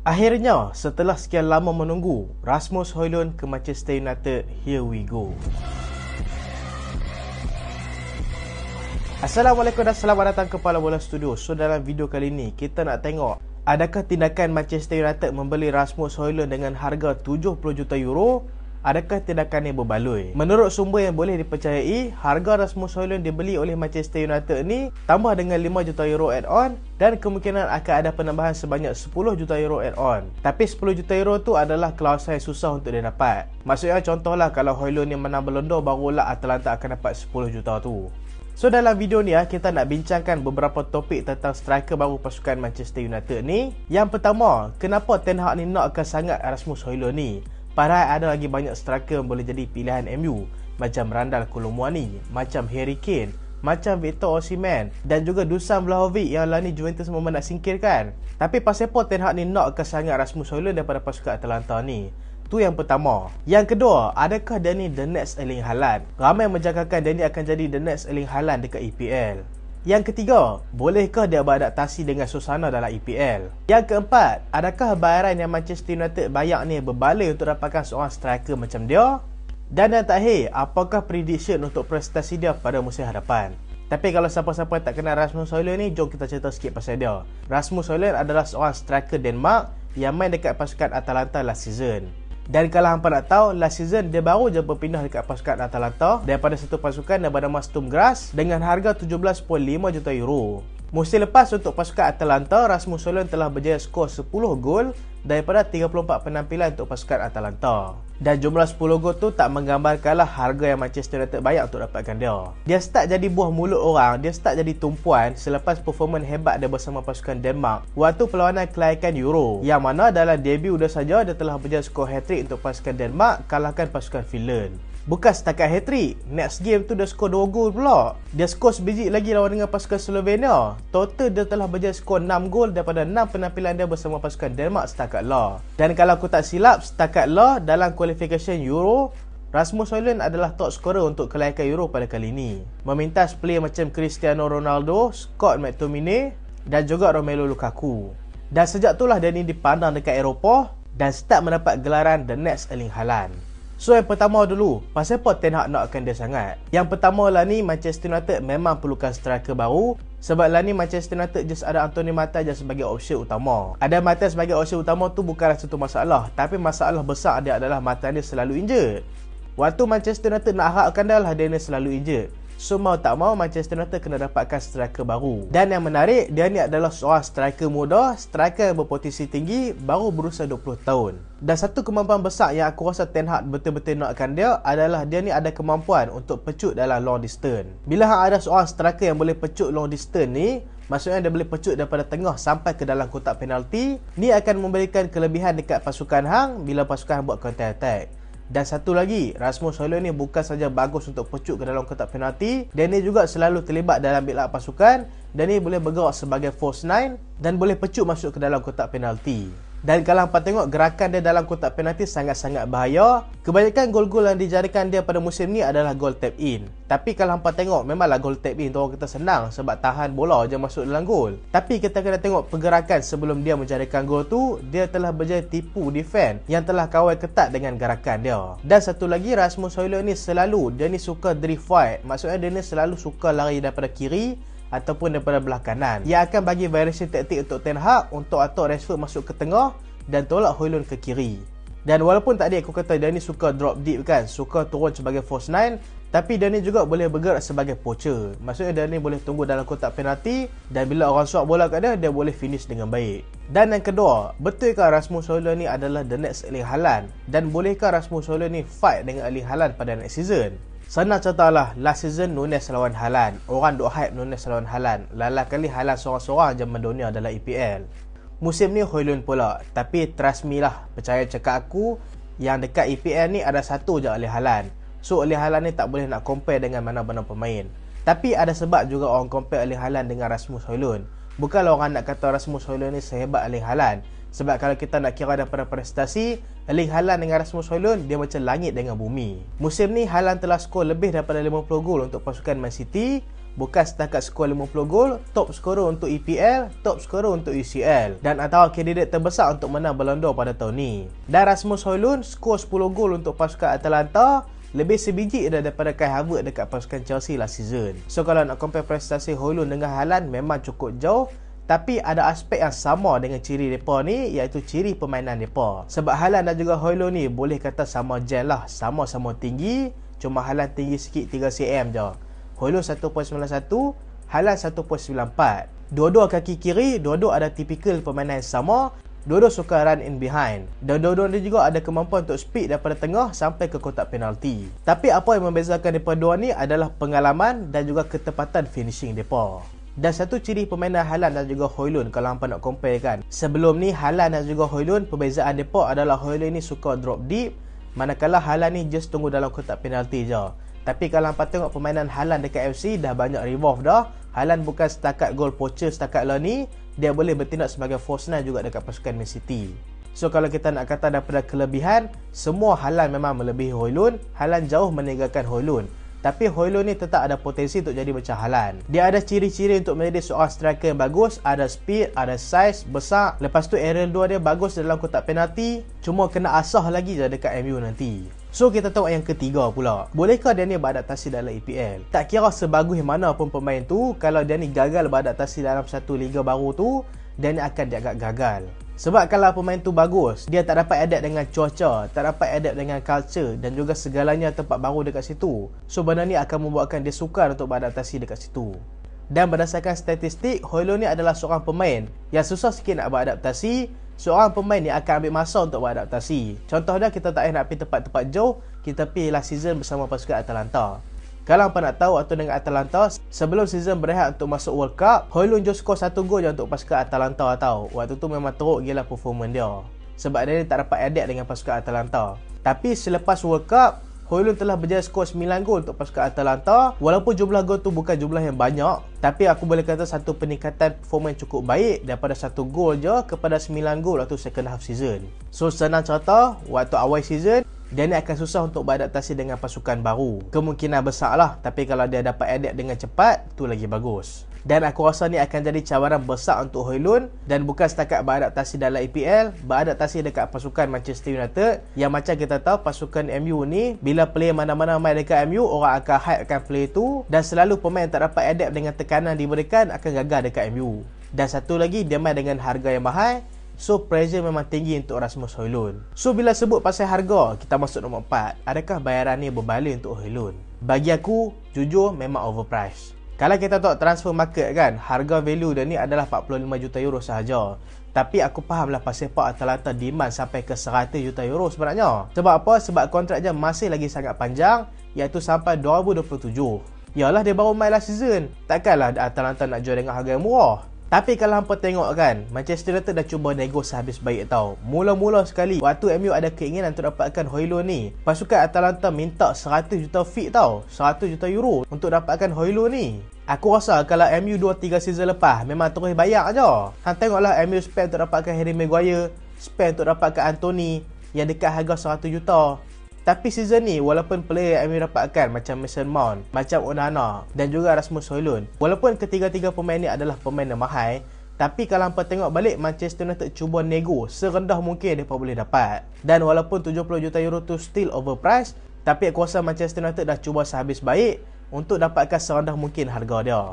Akhirnya, setelah sekian lama menunggu, Rasmus Højlund ke Manchester United. Here we go. Assalamualaikum dan selamat datang ke Pala Bola Studio. So dalam video kali ni, kita nak tengok adakah tindakan Manchester United membeli Rasmus Højlund dengan harga 70 juta euro? Adakah tindakan ini berbaloi? Menurut sumber yang boleh dipercayai, harga Rasmus Højlund dibeli oleh Manchester United ni tambah dengan 5 juta euro add-on dan kemungkinan akan ada penambahan sebanyak 10 juta euro add-on. Tapi 10 juta euro tu adalah klausul yang susah untuk dia dapat. Maksudnya contohlah kalau Højlund ni menang Ballon d'Or, barulah Atalanta akan dapat 10 juta tu. So dalam video ni kita nak bincangkan beberapa topik tentang striker baru pasukan Manchester United ni. Yang pertama, kenapa Ten Hag ni nakkan sangat Rasmus Højlund ni? Padahal ada lagi banyak striker yang boleh jadi pilihan MU, macam Randal Kolo Muani, macam Harry Kane, macam Victor Osimhen dan juga Dusan Vlahovic yang lah ni Juventus memang nak singkirkan. Tapi pasal apa Ten Hag ni nakkan sangat Rasmus Højlund daripada pasukan Atalanta ni? Tu yang pertama. Yang kedua, adakah dia ni the next Erling Haaland? Ramai menjangkakan dia ni akan jadi the next Erling Haaland dekat EPL. Yang ketiga, bolehkah dia beradaptasi dengan suasana dalam EPL? Yang keempat, adakah bayaran yang Manchester United bayar ni berbaloi untuk dapatkan seorang striker macam dia? Dan yang terakhir, apakah prediction untuk prestasi dia pada musim hadapan? Tapi kalau siapa-siapa tak kenal Rasmus Højlund ni, jom kita cerita sikit pasal dia. Rasmus Højlund adalah seorang striker Denmark yang main dekat pasukan Atalanta last season. Dan kalau hampa nak tahu, last season dia baru je berpindah dekat pasukan Atalanta daripada satu pasukan yang bernama Sturm Graz dengan harga 17.5 juta euro. Musim lepas untuk pasukan Atalanta, Rasmus Højlund telah berjaya skor 10 gol daripada 34 penampilan untuk pasukan Atalanta. Dan jumlah 10 gol tu tak menggambarkanlah harga yang Manchester United bayar untuk dapatkan dia. Dia start jadi buah mulut orang, dia start jadi tumpuan selepas performan hebat dia bersama pasukan Denmark waktu perlawanan kelayakan Euro, yang mana dalam debut dia saja dia telah berjaya skor hat-trick untuk pasukan Denmark kalahkan pasukan Finland. Bukan setakat hat-trick, next game tu dia skor 2 gol pula. Dia skor sebiji lagi lawan dengan pasukan Slovenia. Total dia telah berjaya skor 6 gol daripada 6 penampilan dia bersama pasukan Denmark setakat lah. Dan kalau aku tak silap, setakat lah dalam qualification Euro, Rasmus Højlund adalah top scorer untuk kelayakan Euro pada kali ini, memintas player macam Cristiano Ronaldo, Scott McTominay dan juga Romelu Lukaku. Dan sejak itulah dia ni dipandang dekat Eropah dan start mendapat gelaran the next Erling Haaland. So yang pertama dulu, pasal apa Ten Hag nakkan dia sangat? Yang pertama lah ni, Manchester United memang perlukan striker baru. Sebab lah ni Manchester United just ada Anthony Martial je sebagai option utama. Ada Martial sebagai option utama tu bukanlah satu masalah, tapi masalah besar dia adalah Martial dia selalu injured. Waktu Manchester United nak harapkan dah lah dia ni selalu injured. So mau tak mau Manchester United kena dapatkan striker baru. Dan yang menarik, dia ni adalah seorang striker muda, striker yang berpotensi tinggi, baru berusia 20 tahun. Dan satu kemampuan besar yang aku rasa Ten Hag betul-betul nakkan dia adalah dia ni ada kemampuan untuk pecut dalam long distance. Bila ada seorang striker yang boleh pecut long distance ni, maksudnya dia boleh pecut daripada tengah sampai ke dalam kotak penalti, ni akan memberikan kelebihan dekat pasukan hang bila pasukan hang buat counter attack. Dan satu lagi, Rasmus Højlund ni bukan saja bagus untuk pecut ke dalam kotak penalti, dia ni juga selalu terlibat dalam build up pasukan, dan ni boleh bergerak sebagai false nine dan boleh pecut masuk ke dalam kotak penalti. Dan kalau hampa tengok gerakan dia dalam kotak penalti sangat-sangat bahaya. Kebanyakan gol-gol yang dijadikan dia pada musim ni adalah gol tap in. Tapi kalau hampa tengok, memanglah gol tap in tu orang kata senang sebab tahan bola je masuk dalam gol. Tapi kita kena tengok pergerakan sebelum dia menjadikan gol tu, dia telah berjaya tipu defense yang telah kawal ketat dengan gerakan dia. Dan satu lagi, Rasmus Højlund ni selalu, dia ni suka drift wide. Maksudnya dia ni selalu suka lari daripada kiri ataupun daripada belah kanan. Ia akan bagi variasi taktik untuk Ten Hag untuk atur Rashford masuk ke tengah dan tolak Højlund ke kiri. Dan walaupun tadi aku kata dia ni suka drop deep kan, suka turun sebagai false nine, tapi dia ni juga boleh bergerak sebagai poacher. Maksudnya dia ni boleh tunggu dalam kotak penalti dan bila orang suap bola kat dia, dia boleh finish dengan baik. Dan yang kedua, betulkah Rasmus Højlund ni adalah the next Erling Haaland? Dan bolehkah Rasmus Højlund ni fight dengan Erling Haaland pada next season? Senang contohlah, last season Nunes lawan Haaland. Orang duk hype Nunes lawan Haaland. Lala kali Haaland seorang-seorang je mendunia dalam EPL. Musim ni Højlund pula. Tapi trust me lah, percaya cakap aku, yang dekat EPL ni ada satu je Erling Haaland. So Erling Haaland ni tak boleh nak compare dengan mana-mana pemain. Tapi ada sebab juga orang compare Erling Haaland dengan Rasmus Højlund. Bukanlah orang nak kata Rasmus Højlund ni sehebat Erling Haaland. Sebab kalau kita nak kira daripada prestasi, Erling Haaland dengan Rasmus Højlund dia macam langit dengan bumi. Musim ni Haaland telah skor lebih daripada 50 gol untuk pasukan Man City, bukan setakat skor 50 gol, top skorer untuk EPL, top skorer untuk UCL dan antara kandidat terbesar untuk menang Ballon d'Or pada tahun ni. Dan Rasmus Højlund skor 10 gol untuk pasukan Atalanta, lebih sebiji daripada Kai Havertz dekat pasukan Chelsea last season. So kalau nak compare prestasi Højlund dengan Haaland memang cukup jauh, tapi ada aspek yang sama dengan ciri mereka ni, iaitu ciri permainan mereka. Sebab Haaland dan juga Højlund ni boleh kata sama gen lah, sama-sama tinggi, cuma Haaland tinggi sikit 3 cm je. Højlund 1.91, Haaland 1.94. Dua-dua kaki kiri, dua-dua ada tipikal permainan yang sama, dua-dua suka run in behind. Dan dua-dua dia juga ada kemampuan untuk speed daripada tengah sampai ke kotak penalti. Tapi apa yang membezakan mereka dua ni adalah pengalaman dan juga ketepatan finishing mereka. Dan satu ciri permainan Haaland dan juga Højlund kalau hampa nak compare kan. Sebelum ni Haaland dan juga Højlund, perbezaan mereka adalah Højlund ni suka drop deep, manakala Haaland ni just tunggu dalam kotak penalti je. Tapi kalau hampa tengok permainan Haaland dekat FC dah banyak revolve dah. Haaland bukan setakat goal poacher setakat lah ni, dia boleh bertindak sebagai false nine juga dekat pasukan Man City. So kalau kita nak kata daripada kelebihan, semua Haaland memang melebihi Højlund. Haaland jauh meninggalkan Højlund. Tapi Højlund ni tetap ada potensi untuk jadi macam Haaland. Dia ada ciri-ciri untuk menjadi seorang striker yang bagus, ada speed, ada size besar. Lepas tu aerial 2 dia bagus dalam kotak penalti, cuma kena asah lagi je dekat MU nanti. So kita tengok yang ketiga pula. Bolehkah dia ni beradaptasi dalam EPL? Tak kira sebagus mana pun pemain tu, kalau dia ni gagal beradaptasi dalam satu liga baru tu, dia ni akan dianggap gagal. Sebab kalau pemain tu bagus, dia tak dapat adapt dengan cuaca, tak dapat adapt dengan culture dan juga segalanya tempat baru dekat situ. So benda ni akan membuatkan dia sukar untuk beradaptasi dekat situ. Dan berdasarkan statistik, Højlund ni adalah seorang pemain yang susah sikit nak beradaptasi. Seorang pemain ni akan ambil masa untuk beradaptasi. Contohnya kita tak payah nak pergi tempat-tempat jauh, kita pergi last season bersama pasukan Atalanta. Kalau hampa nak tahu waktu dengan Atalanta, sebelum season berehat untuk masuk World Cup, Højlund just skor 1 gol je untuk pasukan Atalanta tau. Waktu tu memang teruk gila performance dia. Sebab dia tak dapat adapt dengan pasukan Atalanta. Tapi selepas World Cup, Højlund telah berjaya skor 9 gol untuk pasukan Atalanta. Walaupun jumlah gol tu bukan jumlah yang banyak, tapi aku boleh kata satu peningkatan performance cukup baik daripada 1 gol je kepada 9 gol waktu second half season. So senang cerita, waktu awal season, dia ni akan susah untuk beradaptasi dengan pasukan baru. Kemungkinan besar lah, tapi kalau dia dapat adapt dengan cepat, tu lagi bagus. Dan aku rasa ni akan jadi cabaran besar untuk Højlund. Dan bukan setakat beradaptasi dalam EPL, beradaptasi dekat pasukan Manchester United. Yang macam kita tahu pasukan MU ni, bila player mana-mana main dekat MU, orang akan hypekan player tu. Dan selalu pemain tak dapat adapt dengan tekanan diberikan akan gagal dekat MU. Dan satu lagi, dia main dengan harga yang mahal. So pressure memang tinggi untuk Rasmus Højlund. So bila sebut pasal harga, kita masuk nombor 4. Adakah bayaran ni berbaloi untuk Højlund? Bagi aku, jujur memang overpriced. Kalau kita tengok transfer market kan, harga value dia ni adalah 45 juta euro sahaja. Tapi aku fahamlah pasal Pak Atalanta demand sampai ke 100 juta euro sebenarnya. Sebab apa? Sebab kontrak dia masih lagi sangat panjang, iaitu sampai 2027. Yalah dia baru main last season. Takkanlah Atalanta nak jual dengan harga yang murah. Tapi kalau hampa tengok kan, Manchester United dah cuba nego sehabis baik tau. Mula-mula sekali, waktu MU ada keinginan untuk dapatkan Højlund ni, pasukan Atalanta minta 100 juta fee tau, 100 juta euro untuk dapatkan Højlund ni. Aku rasa kalau MU 2-3 season lepas, memang terus bayar je. Hang tengoklah MU spend untuk dapatkan Harry Maguire, spend untuk dapatkan Anthony yang dekat harga 100 juta. Tapi season ni, walaupun player yang MU dapatkan macam Mason Mount, macam Onana dan juga Rasmus Højlund, walaupun ketiga-tiga pemain ni adalah pemain yang mahal, tapi kalau hampa tengok balik, Manchester United cuba nego serendah mungkin mereka boleh dapat. Dan walaupun 70 juta euro tu still overpriced, tapi aku rasa Manchester United dah cuba sehabis baik untuk dapatkan serendah mungkin harga dia.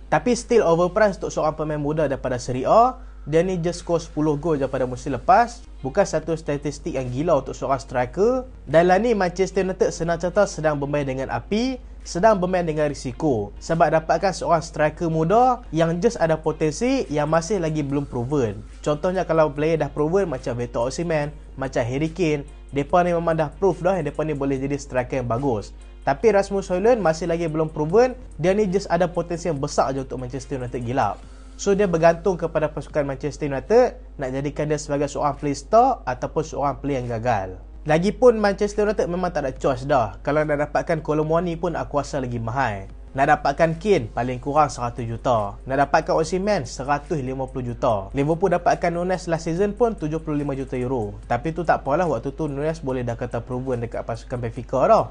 Tapi still overpriced untuk seorang pemain muda daripada Serie A. Dia ni just score 10 gol je pada musim lepas. Bukan satu statistik yang gila untuk seorang striker. Dan lah ni Manchester United senang cerita sedang bermain dengan api, sedang bermain dengan risiko. Sebab dapatkan seorang striker muda yang just ada potensi, yang masih lagi belum proven. Contohnya kalau player dah proven macam Victor Osimhen, macam Harry Kane, mereka ni memang dah proof dah yang mereka ni boleh jadi striker yang bagus. Tapi Rasmus Højlund masih lagi belum proven. Dia ni just ada potensi yang besar je untuk Manchester United gilap. So dia bergantung kepada pasukan Manchester United nak jadikan dia sebagai seorang play star ataupun seorang play yang gagal. Lagipun Manchester United memang tak ada choice dah. Kalau nak dapatkan Kolomwani pun aku rasa lagi mahal. Nak dapatkan Kane paling kurang 100 juta. Nak dapatkan Osimhen 150 juta. Liverpool dapatkan Nunes last season pun 75 juta euro. Tapi tu tak apalah, waktu tu Nunes boleh dah kata proven dekat pasukan Benfica dah.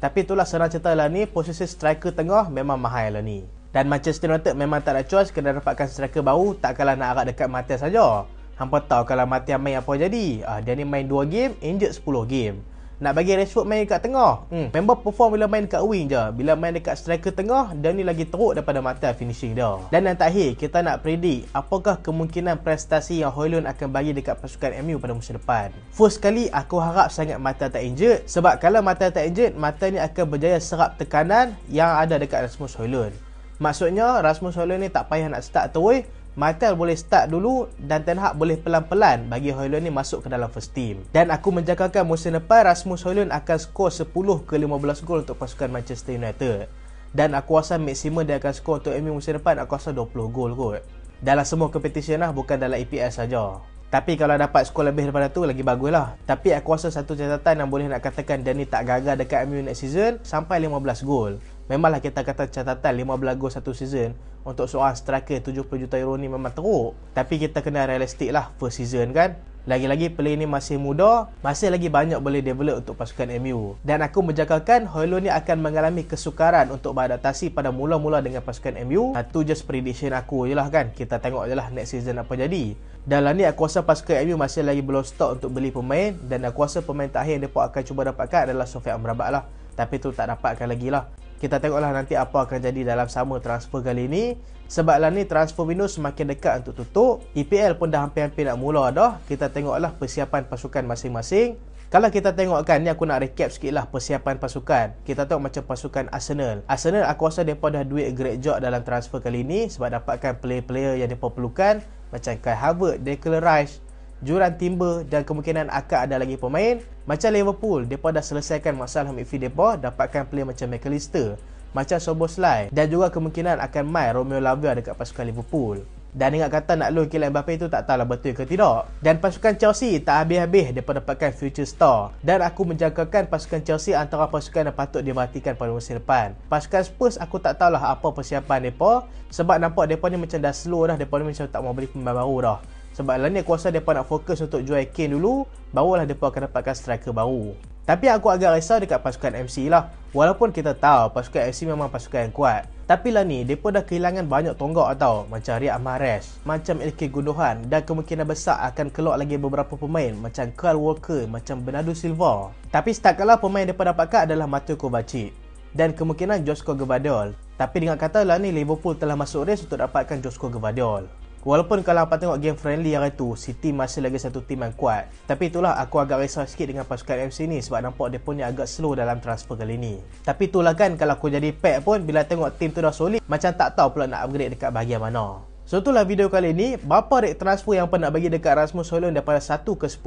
Tapi itulah senang cerita lah ni, posisi striker tengah memang mahal lah ni. Dan Manchester United memang tak ada choice kena dapatkan striker baru, takkanlah nak harap dekat Martial saja. Hampa tahu kalau Martial main apa jadi? Dia ni main 2 game, injured 10 game. Nak bagi Rashford main dekat tengah. Member perform bila main dekat wing je. Bila main dekat striker tengah, dia ni lagi teruk daripada Martial finishing dia. Dan yang terakhir, kita nak predict apakah kemungkinan prestasi yang Højlund akan bagi dekat pasukan MU pada musim depan. First sekali, aku harap sangat Martial tak injured. Sebab kalau Martial tak injured, Martial ni akan berjaya serap tekanan yang ada dekat Rasmus Højlund. Maksudnya, Rasmus Højlund ni tak payah nak start terus. Martial boleh start dulu dan Ten Hag boleh pelan-pelan bagi Højlund ni masuk ke dalam first team. Dan aku menjangkakan musim depan Rasmus Højlund akan skor 10 ke 15 gol untuk pasukan Manchester United. Dan aku rasa maksimum dia akan skor untuk MU musim depan, aku rasa 20 gol kot. Dalam semua competition lah, bukan dalam EPL saja. Tapi kalau dapat skor lebih daripada tu, lagi bagus lah. Tapi aku rasa satu catatan yang boleh nak katakan dia ni tak gagal dekat MU next season, sampai 15 gol. Memanglah kita kata catatan 15 gol satu season untuk seorang striker 70 juta euro ni memang teruk. Tapi kita kena realistik lah, first season kan. Lagi-lagi player ni masih muda, masih lagi banyak boleh develop untuk pasukan MU. Dan aku menjangkakan Højlund ni akan mengalami kesukaran untuk beradaptasi pada mula-mula dengan pasukan MU. Itu just prediction aku je lah kan. Kita tengok je lah next season apa jadi. Dalam ni aku rasa pasukan MU masih lagi belum stok untuk beli pemain. Dan aku rasa pemain terakhir yang mereka akan cuba dapatkan adalah Sofian Amrabat lah. Tapi tu tak dapatkan lagi lah. Kita tengoklah nanti apa akan jadi dalam sama transfer kali ni. Sebab lah ni transfer window semakin dekat untuk tutup. EPL pun dah hampir-hampir nak mula dah. Kita tengoklah persiapan pasukan masing-masing. Kalau kita tengokkan ni, aku nak recap sikit lah persiapan pasukan. Kita tengok macam pasukan Arsenal. Arsenal aku rasa mereka dah duit great job dalam transfer kali ni. Sebab dapatkan player-player yang mereka perlukan. Macam Kai Havertz, Declan Rice, Juran Timber dan kemungkinan akan ada lagi pemain. Macam Liverpool, mereka dah selesaikan masalah midfield mereka, dapatkan player macam McAllister, macam Szoboszlai, dan juga kemungkinan akan main Romeo Lavia dekat pasukan Liverpool. Dan ingat kata nak loan Kylian Mbappe tu tak tahulah betul ke tidak. Dan pasukan Chelsea tak habis-habis mereka dapatkan future star. Dan aku menjangkakan pasukan Chelsea antara pasukan yang patut diperhatikan pada musim depan. Pasukan Spurs aku tak tahulah apa persiapan mereka. Sebab nampak mereka ni macam dah slow dah, mereka ni macam tak mau beli pemain baru dah. Sebab lah ni aku rasa mereka nak fokus untuk jual Kane dulu, barulah mereka akan dapatkan striker baru. Tapi aku agak risau dekat pasukan MC lah. Walaupun kita tahu pasukan MC memang pasukan yang kuat. Tapi lah ni, mereka dah kehilangan banyak tonggak tau. Macam Riyad Mahrez, macam Ilkay Gundogan. Dan kemungkinan besar akan keluar lagi beberapa pemain. Macam Kyle Walker, macam Bernardo Silva. Tapi setakat lah pemain mereka dapatkan adalah Mateo Kovacic. Dan kemungkinan Joško Gvardiol. Tapi dengan kata lah ni, Liverpool telah masuk race untuk dapatkan Joško Gvardiol. Walaupun kalau apa tengok game friendly hari tu, City masih lagi satu tim yang kuat. Tapi itulah aku agak risau sikit dengan pasukan MC ni. Sebab nampak dia punya agak slow dalam transfer kali ni. Tapi itulah kan, kalau aku jadi pack pun, bila tengok tim tu dah solid, macam tak tahu pula nak upgrade dekat bahagian mana. So itulah video kali ni. Berapa rate transfer yang pernah bagi dekat Rasmus Højlund daripada 1 ke 10?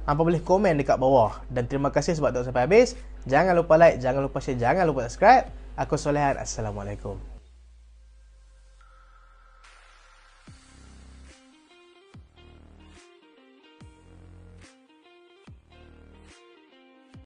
Hampa boleh komen dekat bawah. Dan terima kasih sebab tengok sampai habis. Jangan lupa like, jangan lupa share, jangan lupa subscribe. Aku Solehan, Assalamualaikum.